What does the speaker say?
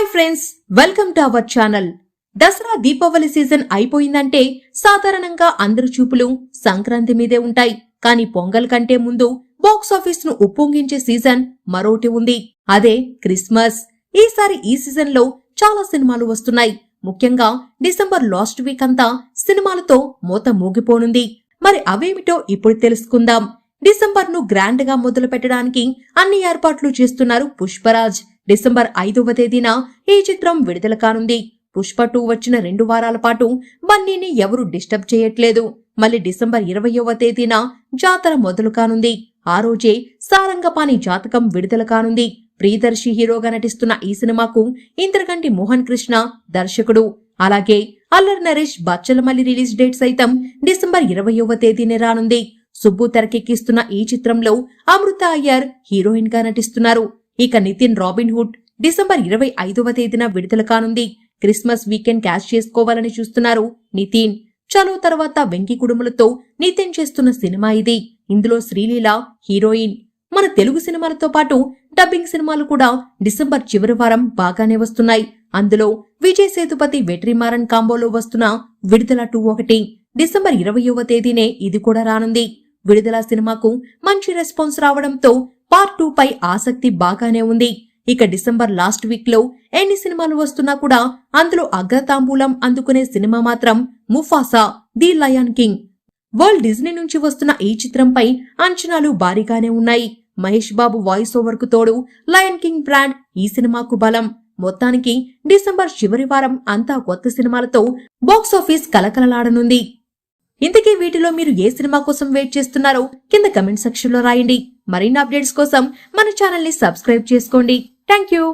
Hi friends, welcome to our channel. Dasara Deepavali season అయిపోయిందంటే సాధారణంగా అందరి చూపులు సంక్రాంతి మీదే ఉంటాయి. కానీ పొంగల్ కంటే ముందు బాక్స్ ఆఫీస్ ను ఉప్పొంగించే సీజన్ మరోటి ఉంది. అదే క్రిస్మస్. ఈసారి ఈ సీజన్ లో చాలా సినిమాలు వస్తున్నాయి. ముఖ్యంగా డిసెంబర్ లాస్ట్ వీక్ అంతా సినిమాలతో మోత మోగిపోనుంది. మరి అవేమిటో ఇప్పుడు తెలుసుకుందాం. డిసెంబర్ ను గ్రాండ్ గా మొదలు పెట్టడానికి అన్ని ఏర్పాట్లు చేస్తున్నారు పుష్పరాజ్. డిసెంబర్ 5వ తేదీన ఈ చిత్రం విడుదల కానుంది. పుష్ప 2 వచ్చిన 2 వారాల పాటు బన్నీని ఎవరు డిస్టర్బ్ చేయట్లేదు. మళ్ళీ డిసెంబర్ 20వ తేదీన జాతర మొదలు కానుంది. ఆ రోజే సారంగపాణి జాతకం విడుదల కానుంది. ప్రియదర్శి హీరోగా నటిస్తున్న ఈ సినిమాకు ఇంద్రగంటి మోహన్ కృష్ణ దర్శకుడు. అలాగే అల్లరి నరేష్ బచ్చలమల్లి రిలీజ్ డేట్ సైతం డిసెంబర్ 20వ తేదీనే రానుంది. సుబ్బు తెరకెక్కిస్తున్న ఈ చిత్రంలో అమృత అయ్యర్ హీరోయిన్ గా నటిస్తున్నారు. ఇక నితిన్ రాబిన్ హుడ్ డిసెంబర్ 25వ తేదీన విడుదల కానుంది. క్రిస్మస్ వీకెండ్ క్యాష్ చేసుకోవాలని చూస్తున్నారు నితిన్. చలో తర్వాత వెంకీ కుడుములతో నితిన్ చేస్తున్న సినిమా ఇది. ఇందులో శ్రీలీల హీరోయిన్. మన తెలుగు సినిమాలతో పాటు డబ్బింగ్ సినిమాలు కూడా డిసెంబర్ చివరి వారం బాగానే వస్తున్నాయి. అందులో విజయ్ సేతుపతి వెట్రిమారన్ కాంబోలో వస్తున్న విడుదల 2 ఒకటి. డిసెంబర్ 20వ తేదీనే ఇది కూడా రానుంది. విడుదల సినిమాకు మంచి రెస్పాన్స్ రావడంతో పార్ట్ 2 పై ఆసక్తి బాగానే ఉంది. ఇక డిసెంబర్ లాస్ట్ వీక్ లో ఎన్ని సినిమాలు వస్తున్నా కూడా అందులో అగ్రతాంబూలం అందుకునే సినిమా మాత్రం Mufasa the lion king. World Disney నుంచి వస్తున్న ఈ చిత్రంపై అంచనాలు భారీగానే ఉన్నాయి. మహేష్ బాబు వాయిస్ ఓవర్ కు తోడు లయన్ కింగ్ బ్రాండ్ ఈ సినిమాకు బలం. మొత్తానికి డిసెంబర్ చివరి వారం అంతా కొత్త సినిమాలతో బాక్స్ ఆఫీస్ కలకలలాడనుంది. ఇంతకీ వీటిలో మీరు ఏ సినిమా కోసం వెయిట్ చేస్తున్నారో కింద కమెంట్ సెక్షన్ లో రాయండి. మరిన్ని అప్డేట్స్ కోసం మన ఛానల్ ని సబ్స్క్రైబ్ చేసుకోండి. Thank you.